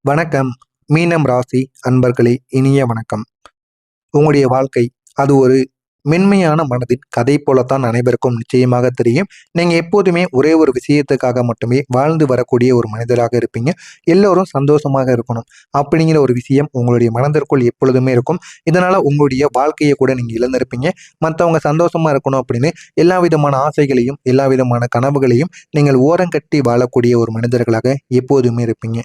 வணக்கம். மீனம் ராசி அன்பர்களே, இனிய வணக்கம். உங்களுடைய வாழ்க்கை அது ஒரு மென்மையான மனதின் கதை போலத்தான் அனைவருக்கும் நிச்சயமாக தெரியும். நீங்க எப்போதுமே ஒரே ஒரு விஷயத்துக்காக மட்டுமே வாழ்ந்து வரக்கூடிய ஒரு மனிதராக இருப்பீங்க. எல்லோரும் சந்தோஷமாக இருக்கணும் அப்படிங்கிற ஒரு விஷயம் உங்களுடைய மனதிற்குள் எப்பொழுதுமே இருக்கும். இதனால உங்களுடைய வாழ்க்கையை கூட நீங்க இழந்திருப்பீங்க. மற்றவங்க சந்தோஷமா இருக்கணும் அப்படின்னு எல்லா விதமான ஆசைகளையும் எல்லா விதமான கனவுகளையும் நீங்கள் ஓரங்கட்டி வாழக்கூடிய ஒரு மனிதர்களாக எப்போதுமே இருப்பீங்க.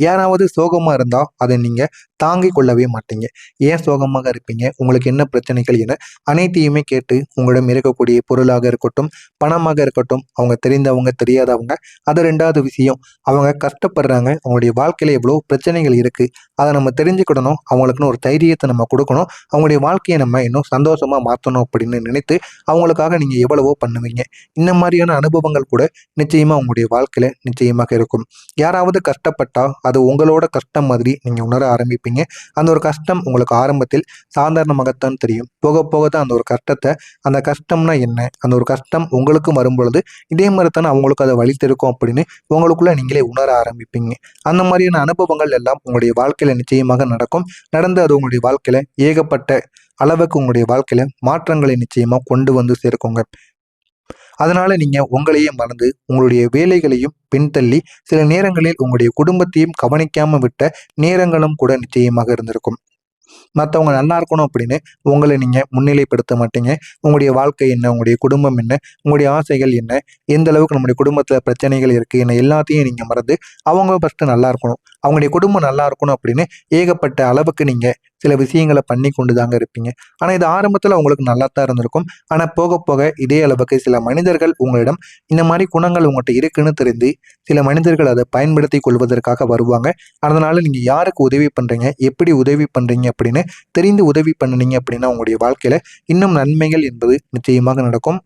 யாராவது சோகமா இருந்தா அதை நீங்க தாங்கிக் கொள்ளவே மாட்டீங்க. ஏன் சோகமாக இருப்பீங்க, உங்களுக்கு என்ன பிரச்சனைகள் என அனைத்தையுமே கேட்டு உங்களிடம் இருக்கக்கூடிய பொருளாக இருக்கட்டும், பணமாக இருக்கட்டும், அவங்க தெரிந்தவங்க தெரியாதவங்க, அது ரெண்டாவது விஷயம். அவங்க கஷ்டப்படுறாங்க, அவங்களுடைய வாழ்க்கையில எவ்வளோ பிரச்சனைகள் இருக்கு, அதை நம்ம தெரிஞ்சுக்கிடணும், அவங்களுக்குன்னு ஒரு தைரியத்தை நம்ம கொடுக்கணும், அவங்களுடைய வாழ்க்கையை நம்ம இன்னும் சந்தோஷமா மாற்றணும் அப்படின்னு நினைத்து அவங்களுக்காக நீங்க எவ்வளவோ பண்ணுவீங்க. இந்த மாதிரியான அனுபவங்கள் கூட நிச்சயமா உங்களுடைய வாழ்க்கையில நிச்சயமாக இருக்கும். யாராவது கஷ்டப்பட்டா அது உங்களோட கஷ்டம் மாதிரி நீங்க உணர ஆரம்பிப்பீங்க. அந்த ஒரு கஷ்டம் உங்களுக்கு ஆரம்பத்தில் சாதாரணமாகத்தான் தெரியும். போக போக தான் அந்த ஒரு கஷ்டத்தை, அந்த கஷ்டம்னா என்ன, அந்த ஒரு கஷ்டம் உங்களுக்கு வரும்பொழுது இதே மாதிரி தானே அவங்களுக்கு அதை வலித்திருக்கும் அப்படின்னு உங்களுக்குள்ள நீங்களே உணர ஆரம்பிப்பீங்க. அந்த மாதிரியான அனுபவங்கள் எல்லாம் உங்களுடைய வாழ்க்கையில நிச்சயமாக நடக்கும். நடந்து அது உங்களுடைய வாழ்க்கையில ஏகப்பட்ட அளவுக்கு உங்களுடைய வாழ்க்கையில மாற்றங்களை நிச்சயமா கொண்டு வந்து சேர்க்குங்க. அதனால நீங்க உங்களையே மறந்து உங்களுடைய வேலைகளையும் பின்தள்ளி சில நேரங்களில் உங்களுடைய குடும்பத்தையும் கவனிக்காம விட்ட நேரங்களும் கூட நிச்சயமாக இருந்திருக்கும். மற்றவங்க நல்லா இருக்கணும் அப்படின்னு உங்களை நீங்கள் முன்னிலைப்படுத்த மாட்டீங்க. உங்களுடைய வாழ்க்கை என்ன, உங்களுடைய குடும்பம் என்ன, உங்களுடைய ஆசைகள் என்ன, எந்த அளவுக்கு நம்முடைய குடும்பத்தில் பிரச்சனைகள் இருக்குது என்ன, எல்லாத்தையும் நீங்கள் மறந்து அவங்க ஃபஸ்ட்டு நல்லா இருக்கணும், அவங்களுடைய குடும்பம் நல்லா இருக்கணும் அப்படின்னு ஏகப்பட்ட அளவுக்கு நீங்கள் சில விஷயங்களை பண்ணி கொண்டு தாங்க இருப்பீங்க. ஆனால் இது ஆரம்பத்தில் உங்களுக்கு நல்லா தான் இருந்திருக்கும். ஆனால் போக போக இதே அளவுக்கு சில மனிதர்கள் உங்களிடம் இந்த மாதிரி குணங்கள் உங்கள்கிட்ட இருக்குன்னு தெரிந்து சில மனிதர்கள் அதை பயன்படுத்தி கொள்வதற்காக வருவாங்க. அதனால நீங்கள் யாருக்கு உதவி பண்ணுறீங்க, எப்படி உதவி பண்ணுறீங்க அப்படின்னு தெரிந்து உதவி பண்ணினீங்க அப்படின்னா உங்களுடைய வாழ்க்கையில இன்னும் நன்மைகள் என்பது நிச்சயமாக நடக்கும்.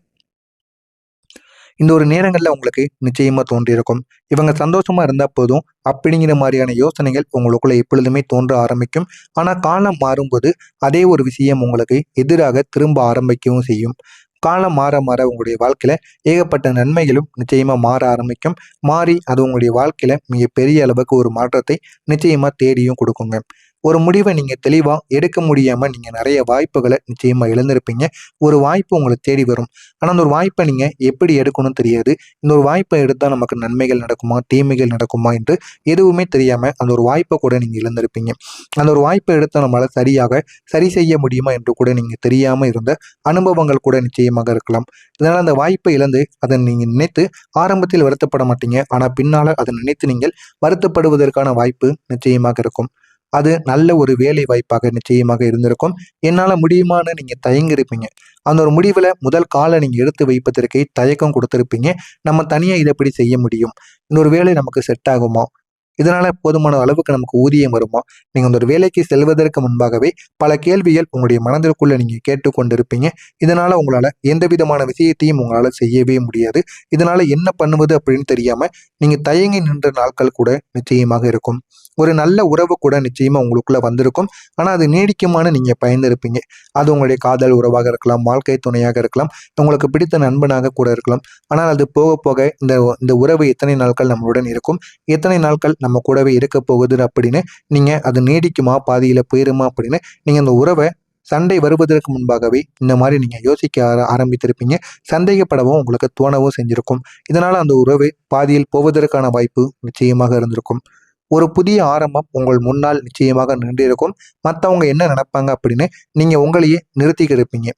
இந்த ஒரு நேரங்களில் உங்களுக்கு நிச்சயமா தோன்றியிருக்கும், இவங்க சந்தோஷமா இருந்தா போதும் அப்படிங்கிற மாதிரியான யோசனைகள் உங்களுக்குள்ள எப்பொழுதுமே தோன்ற ஆரம்பிக்கும். ஆனால் காலம் மாறும்போது அதே ஒரு விஷயம் உங்களுக்கு எதிராக திரும்ப ஆரம்பிக்கவும் செய்யும். காலம் மாற மாற உங்களுடைய வாழ்க்கையில ஏகப்பட்ட நன்மைகளும் நிச்சயமா மாற ஆரம்பிக்கும். மாறி அது உங்களுடைய வாழ்க்கையில மிக பெரிய அளவுக்கு ஒரு மாற்றத்தை நிச்சயமா தேடியும் கொடுக்குங்க. ஒரு முடிவை நீங்க தெளிவா எடுக்க முடியாம நீங்க நிறைய வாய்ப்புகளை நிச்சயமா இழந்திருப்பீங்க. ஒரு வாய்ப்பு உங்களை தேடி வரும். ஆனா அந்த ஒரு வாய்ப்பை நீங்க எப்படி எடுக்கணும்னு தெரியாது. இந்த ஒரு வாய்ப்பை எடுத்தா நமக்கு நன்மைகள் நடக்குமா, தீமைகள் நடக்குமா என்று எதுவுமே தெரியாம அந்த ஒரு வாய்ப்பை கூட நீங்க இழந்திருப்பீங்க. அந்த ஒரு வாய்ப்பை எடுத்தா நம்மளால சரியாக சரி செய்ய முடியுமா என்று கூட நீங்க தெரியாம இருந்த அனுபவங்கள் கூட நிச்சயமாக இருக்கலாம். இதனால அந்த வாய்ப்பை இழந்து அதை நீங்க நினைத்து ஆரம்பத்தில் வருத்தப்பட மாட்டீங்க. ஆனா பின்னால அதை நினைத்து நீங்கள் வருத்தப்படுவதற்கான வாய்ப்பு நிச்சயமாக இருக்கும். அது நல்ல ஒரு வேலை வாய்ப்பாக நிச்சயமாக இருந்திருக்கும். என்னால முடியுமான்னு நீங்க தயங்கியிருப்பீங்க. அந்த ஒரு முடிவுல முதல் காலை நீங்க எடுத்து வைப்பதற்கே தயக்கம் கொடுத்திருப்பீங்க. நம்ம தனியா இதை எப்படி செய்ய முடியும்? இந்த ஒரு வேலை நமக்கு செட் ஆகுமா? இதனால போதுமான அளவுக்கு நமக்கு ஊதியம் வருமா? நீங்க அந்த ஒரு வேலைக்கு செல்வதற்கு முன்பாகவே பல கேள்விகள் உங்களுடைய மனதிற்குள்ள நீங்க கேட்டுக்கொண்டிருப்பீங்க. இதனால உங்களால எந்த விதமான விஷயத்தையும் உங்களால செய்யவே முடியாது. இதனால என்ன பண்ணுவது அப்படின்னு தெரியாம நீங்க தயங்கி நின்ற நாட்கள் கூட நிச்சயமாக இருக்கும். ஒரு நல்ல உறவு கூட நிச்சயமா உங்களுக்குள்ள வந்திருக்கும். ஆனா அது நீடிக்குமான்னு நீங்க பயந்திருப்பீங்க. அது உங்களுடைய காதல் உறவாக இருக்கலாம், வாழ்க்கை துணையாக இருக்கலாம், உங்களுக்கு பிடித்த நண்பனாக கூட இருக்கலாம். ஆனால் அது போக போக இந்த இந்த உறவு எத்தனை நாட்கள் நம்மளுடன் இருக்கும், எத்தனை நாட்கள் நம்ம கூடவே இருக்க போகுது அப்படின்னு நீங்க அது நீடிக்குமா, பாதியில போயிருமா அப்படின்னு நீங்க அந்த உறவை சண்டை வருவதற்கு முன்பாகவே இந்த மாதிரி நீங்க யோசிக்க ஆரம்பித்திருப்பீங்க. சந்தேகப்படவும் உங்களுக்கு தோணவும் செஞ்சிருக்கும். இதனால அந்த உறவு பாதியில் போவதற்கான வாய்ப்பு நிச்சயமாக இருந்திருக்கும். ஒரு புதிய ஆரம்பம் உங்கள் முன்னால் நிச்சயமாக நின்றிருக்கும். மற்றவங்க என்ன நினைப்பாங்க அப்படின்னு நீங்க உங்களையே நிறுத்திக்கிருப்பீங்க.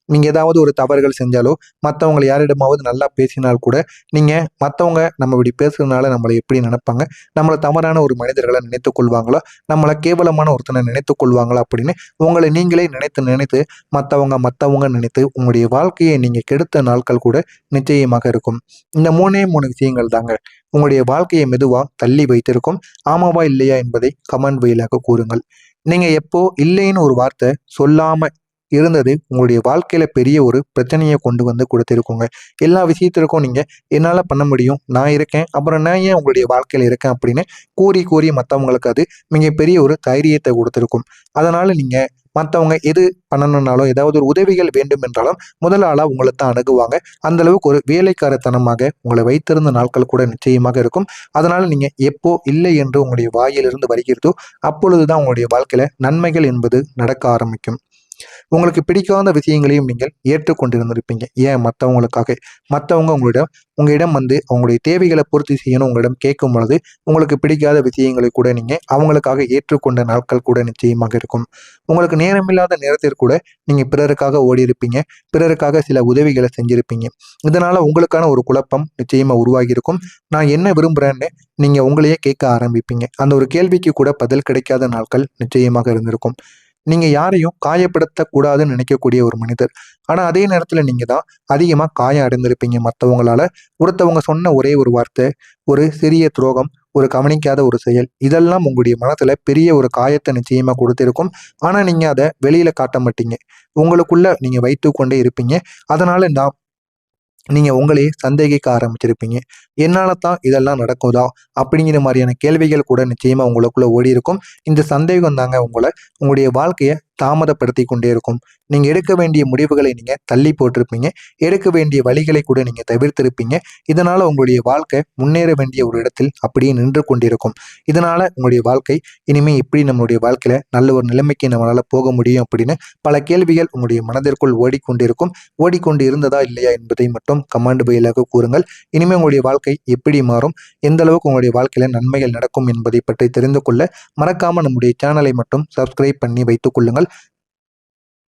நீங்க ஏதாவது ஒரு தவறுகள் செஞ்சாலோ, மற்றவங்கள யாரிடமாவது நல்லா பேசினால் கூட, நீங்க மற்றவங்க நம்ம இப்படி பேசுறதுனால நம்மளை எப்படி நினைப்பாங்க? நம்மள தவறான ஒரு மனிதர்களா நினைத்துக் கொள்வாங்களா? நம்மள கேவலமான ஒருத்தனை நினைத்துக் கொள்வாங்களா? அப்படின்னு உங்களை நீங்களே நினைத்து நினைத்து மத்தவங்க நினைத்து உங்களுடைய வாழ்க்கையை நீங்க கெடுத்த நாட்கள் கூட நிச்சயமாக இருக்கும். இந்த 3 விஷயங்கள் தாங்க உங்களுடைய வாழ்க்கையை மெதுவா தள்ளி வைத்திருக்கும். ஆமாவா? இல்லையா? என்பதை கமெண்ட் வாயிலாக கூறுங்கள். நீங்க எப்போ இல்லைன்னு ஒரு வார்த்தை சொல்லாம இருந்தது உங்களுடைய வாழ்க்கையில பெரிய ஒரு பிரச்சனையை கொண்டு வந்து கொடுத்திருக்குங்க. எல்லா விஷயத்திற்கும் நீங்க என்னால பண்ண முடியும், நான் இருக்கேன், அப்புறம் நான் ஏன் உங்களுடைய வாழ்க்கையில இருக்கேன் அப்படின்னு கூறி கூறி மற்றவங்களுக்கு அது மிகப்பெரிய ஒரு தைரியத்தை கொடுத்திருக்கும். அதனால நீங்க மற்றவங்க எது பண்ணணும்னாலும் ஏதாவது ஒரு உதவிகள் வேண்டும் என்றாலும் முதல் ஆளா உங்களை தான் அணுகுவாங்க. அந்த அளவுக்கு ஒரு வேலைக்காரத்தனமாக உங்களை வைத்திருந்த நாட்கள் கூட நிச்சயமாக இருக்கும். அதனால நீங்க எப்போ இல்லை என்று உங்களுடைய வாயிலிருந்து வருகிறதோ அப்பொழுதுதான் உங்களுடைய வாழ்க்கையில நன்மைகள் என்பது நடக்க ஆரம்பிக்கும். உங்களுக்கு பிடிக்காத விஷயங்களையும் நீங்கள் ஏற்றுக்கொண்டிருந்திருப்பீங்க. ஏன் மற்றவங்களுக்காக. மற்றவங்க உங்களிடம் வந்து அவங்களுடைய தேவைகளை பூர்த்தி செய்யணும் உங்களிடம் கேட்கும் பொழுது உங்களுக்கு பிடிக்காத விஷயங்களை கூட நீங்க அவங்களுக்காக ஏற்றுக்கொண்ட நாட்கள் கூட நிச்சயமாக இருக்கும். உங்களுக்கு நேரமில்லாத நேரத்தில் கூட நீங்க பிறருக்காக ஓடி இருப்பீங்க. பிறருக்காக சில உதவிகளை செஞ்சிருப்பீங்க. இதனால உங்களுக்கான ஒரு குழப்பம் நிச்சயமா உருவாகி இருக்கும். நான் என்ன விரும்புறேன்னு நீங்க உங்களையே கேட்க ஆரம்பிப்பீங்க. அந்த ஒரு கேள்விக்கு கூட பதில் கிடைக்காத நாட்கள் நிச்சயமாக இருந்திருக்கும். நீங்க யாரையும் காயப்படுத்தக் கூடாதுன்னு நினைக்கக்கூடிய ஒரு மனிதர். ஆனா அதே நேரத்துல நீங்க தான் அதிகமா காயம் அடைந்திருப்பீங்க மத்தவங்களால. ஒருத்தவங்க சொன்ன ஒரே ஒரு வார்த்தை, ஒரு சிறிய துரோகம், ஒரு கவனிக்காத ஒரு செயல், இதெல்லாம் உங்களுடைய மனசுல பெரிய ஒரு காயத்த நிச்சயமா கொடுத்திருக்கும். ஆனா நீங்க அத வெளியில காட்ட மாட்டீங்க. உங்களுக்குள்ள நீங்க வைத்துக்கொண்டே இருப்பீங்க. அதனால நீங்க உங்களையே சந்தேகிக்க ஆரம்பிச்சிருப்பீங்க. என்னால தான் இதெல்லாம் நடக்குதா? அப்படிங்கிற மாரியான கேள்விகள் கூட நிச்சயமா உங்களுக்குள்ள ஓடியிருக்கும். இந்த சந்தேகம் தாங்க உங்களுடைய வாழ்க்கைய தாமதப்படுத்திக் கொண்டே இருக்கும். நீங்க எடுக்க வேண்டிய முடிவுகளை நீங்க தள்ளி போட்டிருப்பீங்க. எடுக்க வேண்டிய வழிகளை கூட நீங்க தவிர்த்திருப்பீங்க. இதனால உங்களுடைய வாழ்க்கை முன்னேற வேண்டிய ஒரு இடத்தில் அப்படியே நின்று கொண்டிருக்கும். இதனால உங்களுடைய வாழ்க்கை இனிமே எப்படி நம்மளுடைய வாழ்க்கையில நல்ல ஒரு நிலைமைக்கு நம்மளால போக முடியும் அப்படின்னு பல கேள்விகள் உங்களுடைய மனதிற்குள் ஓடிக்கொண்டிருக்கும். ஓடிக்கொண்டு இருந்ததா இல்லையா என்பதை மட்டும் கமெண்ட் வாயிலாக கூறுங்கள். இனிமே உங்களுடைய வாழ்க்கை எப்படி மாறும்? எந்த அளவுக்கு உங்களுடைய வாழ்க்கையில நன்மைகள் நடக்கும் என்பதை பற்றி தெரிந்து கொள்ள மறக்காம நம்முடைய சேனலை மட்டும் சப்ஸ்கிரைப் பண்ணி வைத்துக் கொள்ளுங்கள்.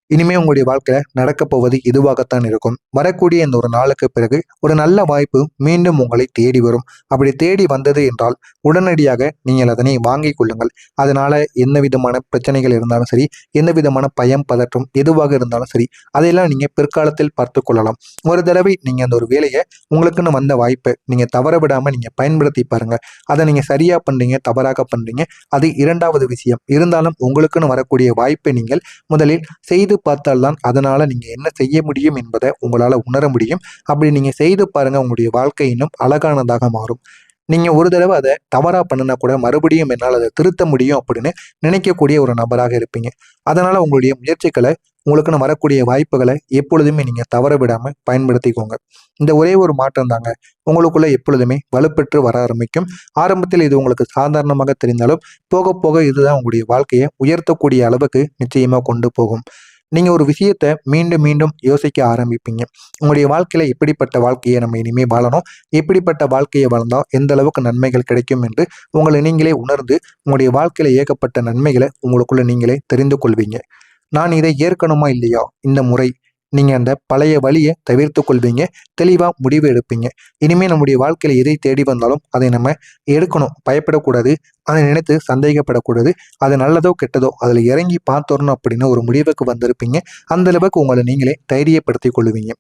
இனிமே உங்களுடைய வாழ்க்கையில நடக்கப் போவது இதுவாகத்தான் இருக்கும். வரக்கூடிய இந்த ஒரு நாளுக்கு பிறகு ஒரு நல்ல வாய்ப்பு மீண்டும் உங்களை தேடி வரும். அப்படி தேடி வந்தது என்றால் உடனடியாக நீங்கள் அதனை வாங்கிக் கொள்ளுங்கள். அதனால எந்த விதமான பிரச்சனைகள் இருந்தாலும் சரி, எந்த விதமான பயம் பதற்றம் எதுவாக இருந்தாலும் சரி, அதையெல்லாம் நீங்க பிற்காலத்தில் பார்த்து கொள்ளலாம். ஒரு தடவை நீங்க அந்த ஒரு வேலையை உங்களுக்குன்னு வந்த வாய்ப்பை நீங்க தவற விடாம நீங்க பயன்படுத்தி பாருங்க. அதை நீங்க சரியா பண்றீங்க, தவறாக பண்றீங்க, அது இரண்டாவது விஷயம். இருந்தாலும் உங்களுக்குன்னு வரக்கூடிய வாய்ப்பை நீங்கள் முதலில் செய்து பார்த்தால்தான் அதனால நீங்க என்ன செய்ய முடியும் என்பதை உங்களால உணர முடியும். அப்படி நீங்க செய்து பாருங்க, உங்களுடைய வாழ்க்கை இன்னும் அழகானதாக மாறும். நீங்க ஒரு தடவை அதை தவறா பண்ணுனா கூட மறுபடியும் என்னால் அதை திருத்த முடியும் அப்படின்னு நினைக்கக்கூடிய ஒரு நபராக இருப்பீங்க. அதனால உங்களுடைய முயற்சிகளை உங்களுக்குன்னு வரக்கூடிய வாய்ப்புகளை எப்பொழுதுமே நீங்க தவற விடாம பயன்படுத்திக்கோங்க. இந்த ஒரே ஒரு மாற்றம் தாங்க உங்களுக்குள்ள எப்பொழுதுமே வலுப்பெற்று வர ஆரம்பிக்கும். ஆரம்பத்தில் இது உங்களுக்கு சாதாரணமாக தெரிந்தாலும் போக போக இதுதான் உங்களுடைய வாழ்க்கையை உயர்த்தக்கூடிய அளவுக்கு நிச்சயமா கொண்டு போகும். நீங்க ஒரு விஷயத்த மீண்டும் மீண்டும் யோசிக்க ஆரம்பிப்பீங்க. உங்களுடைய வாழ்க்கையில எப்படிப்பட்ட வாழ்க்கையை நம்ம இனிமே வாழணும், எப்படிப்பட்ட வாழ்க்கையை வாழ்ந்தா எந்த அளவுக்கு நன்மைகள் கிடைக்கும் என்று உங்களை நீங்களே உணர்ந்து உங்களுடைய வாழ்க்கையில ஏகப்பட்ட நன்மைகளை உங்களுக்குள்ள நீங்களே தெரிந்து கொள்வீங்க. நான் இதை ஏற்கணுமா இல்லையா இந்த முறை, நீங்க அந்த பழைய வழியை தவிர்த்து கொள்வீங்க. தெளிவா முடிவு எடுப்பீங்க. இனிமே நம்முடைய வாழ்க்கையில எதை தேடி வந்தாலும் அதை நம்ம எடுக்கணும், பயப்படக்கூடாது, அதை நினைத்து சந்தேகப்படக்கூடாது. அது நல்லதோ கெட்டதோ அதில் இறங்கி பார்த்தோரணும் அப்படின்னு ஒரு முடிவுக்கு வந்திருப்பீங்க. அந்த அளவுக்கு உங்களை நீங்களே தைரியப்படுத்திக் கொள்ளுவீங்க.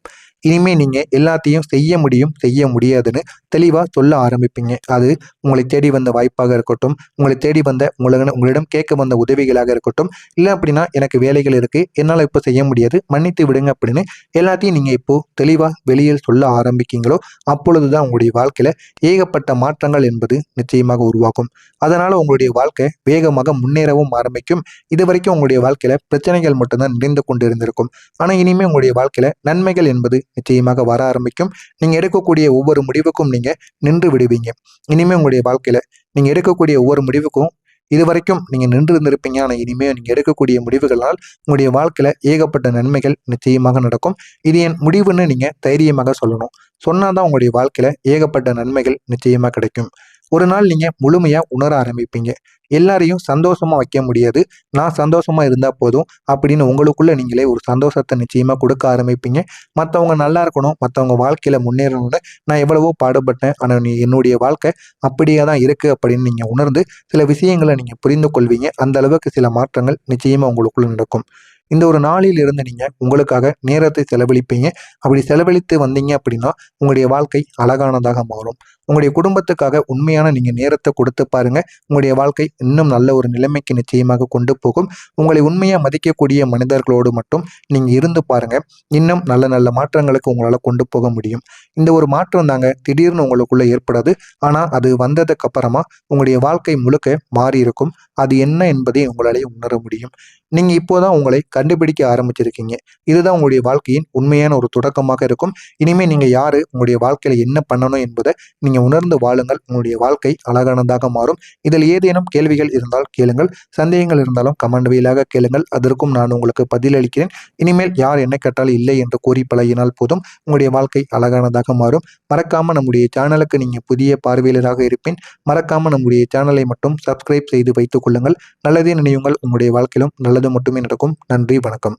இனிமே நீங்க எல்லாத்தையும் செய்ய முடியும், செய்ய முடியாதுன்னு தெளிவா சொல்ல ஆரம்பிப்பீங்க. அது உங்களை தேடி வந்த வாய்ப்பாக இருக்கட்டும், உங்களை தேடி வந்த உங்களிடம் கேட்க வந்த உதவிகளாக இருக்கட்டும், இல்லை அப்படின்னா எனக்கு வேலைகள் இருக்கு, என்னால் இப்போ செய்ய முடியாது, மன்னித்து விடுங்க அப்படின்னு எல்லாத்தையும் நீங்க இப்போ தெளிவா வெளியில் சொல்ல ஆரம்பிக்கீங்களோ அப்பொழுதுதான் உங்களுடைய வாழ்க்கையில ஏகப்பட்ட மாற்றங்கள் என்பது நிச்சயமாக உருவாகும். அதனால உங்களுடைய வாழ்க்கை வேகமாக முன்னேறவும் ஆரம்பிக்கும். இது வரைக்கும் உங்களுடைய வாழ்க்கையில பிரச்சனைகள் மட்டும்தான் நிறைந்து கொண்டு இருந்திருக்கும். ஆனா இனிமே உங்களுடைய வாழ்க்கையில நன்மைகள் என்பது நிச்சயமாக வர ஆரம்பிக்கும். நீங்க எடுக்கக்கூடிய ஒவ்வொரு முடிவுக்கும் நீங்க நின்று விடுவீங்க. இனிமே உங்களுடைய வாழ்க்கையில நீங்க எடுக்கக்கூடிய ஒவ்வொரு முடிவுக்கும் இதுவரைக்கும் நீங்க நின்று இருந்திருப்பீங்க. ஆனா இனிமே நீங்க எடுக்கக்கூடிய முடிவுகளால் உங்களுடைய வாழ்க்கையில ஏகப்பட்ட நன்மைகள் நிச்சயமாக நடக்கும். இது என் முடிவுன்னு நீங்க தைரியமாக சொல்லணும். சொன்னாதான் உங்களுடைய வாழ்க்கையில ஏகப்பட்ட நன்மைகள் நிச்சயமா கிடைக்கும். ஒரு நாள் நீங்க முழுமையா உணர ஆரம்பிப்பீங்க. எல்லாரையும் சந்தோஷமா வைக்க முடியாது. நான் சந்தோஷமா இருந்தா போதும் அப்படின்னு உங்களுக்குள்ள நீங்களே ஒரு சந்தோஷத்தை நிச்சயமா கொடுக்க ஆரம்பிப்பீங்க. மற்றவங்க நல்லா இருக்கணும், மற்றவங்க வாழ்க்கையில முன்னேறணும்னு நான் எவ்வளவோ பாடுபட்டேன். ஆனா என்னுடைய வாழ்க்கை அப்படியே தான் இருக்கு அப்படின்னு நீங்க உணர்ந்து சில விஷயங்களை நீங்க புரிந்து கொள்வீங்க. அந்த அளவுக்கு சில மாற்றங்கள் நிச்சயமா உங்களுக்குள்ள நடக்கும். இந்த ஒரு நாளில் இருந்து நீங்கள் உங்களுக்காக நேரத்தை செலவழிப்பீங்க. அப்படி செலவழித்து வந்தீங்க அப்படின்னா உங்களுடைய வாழ்க்கை அழகானதாக மாறும். உங்களுடைய குடும்பத்துக்காக உண்மையான நீங்கள் நேரத்தை கொடுத்து பாருங்க. உங்களுடைய வாழ்க்கை இன்னும் நல்ல ஒரு நிலைமைக்கு நிச்சயமாக கொண்டு போகும். உங்களை உண்மையாக மதிக்கக்கூடிய மனிதர்களோடு மட்டும் நீங்கள் இருந்து பாருங்க. இன்னும் நல்ல நல்ல மாற்றங்களுக்கு உங்களால் கொண்டு போக முடியும். இந்த ஒரு மாற்றம் தாங்க திடீர்னு உங்களுக்குள்ள ஏற்படாது. ஆனால் அது வந்ததுக்கு அப்புறமா உங்களுடைய வாழ்க்கை முழுக்க மாறி இருக்கும். அது என்ன என்பதை உங்களாலே உணர முடியும். நீங்கள் இப்போதான் உங்களை கண்டுபிடிக்க ஆரம்பிச்சிருக்கீங்க. இதுதான் உங்களுடைய வாழ்க்கையின் உண்மையான ஒரு தொடக்கமாக இருக்கும். இனிமேல் நீங்கள் யார், உங்களுடைய வாழ்க்கையில் என்ன பண்ணணும் என்பதை நீங்கள் உணர்ந்து வாழுங்கள். உங்களுடைய வாழ்க்கை அழகானதாக மாறும். இதில் ஏதேனும் கேள்விகள் இருந்தால் கேளுங்கள். சந்தேகங்கள் இருந்தாலும் கமெண்ட் வழியாக கேளுங்கள். அதற்கும் நான் உங்களுக்கு பதிலளிக்கிறேன். இனிமேல் யார் என்ன கேட்டாலும் இல்லை என்று கூறி பழகினால் போதும். உங்களுடைய வாழ்க்கை அழகானதாக மாறும். மறக்காமல் நம்முடைய சேனலுக்கு நீங்கள் புதிய பார்வையாளராக இருப்பேன். மறக்காமல் நம்முடைய சேனலை மட்டும் சப்ஸ்கிரைப் செய்து வைத்துக் கொள்ளுங்கள். நல்லதே நினைவுங்கள். உங்களுடைய வாழ்க்கையிலும் நல்லது மட்டுமே நடக்கும். நன்றி, வணக்கம்.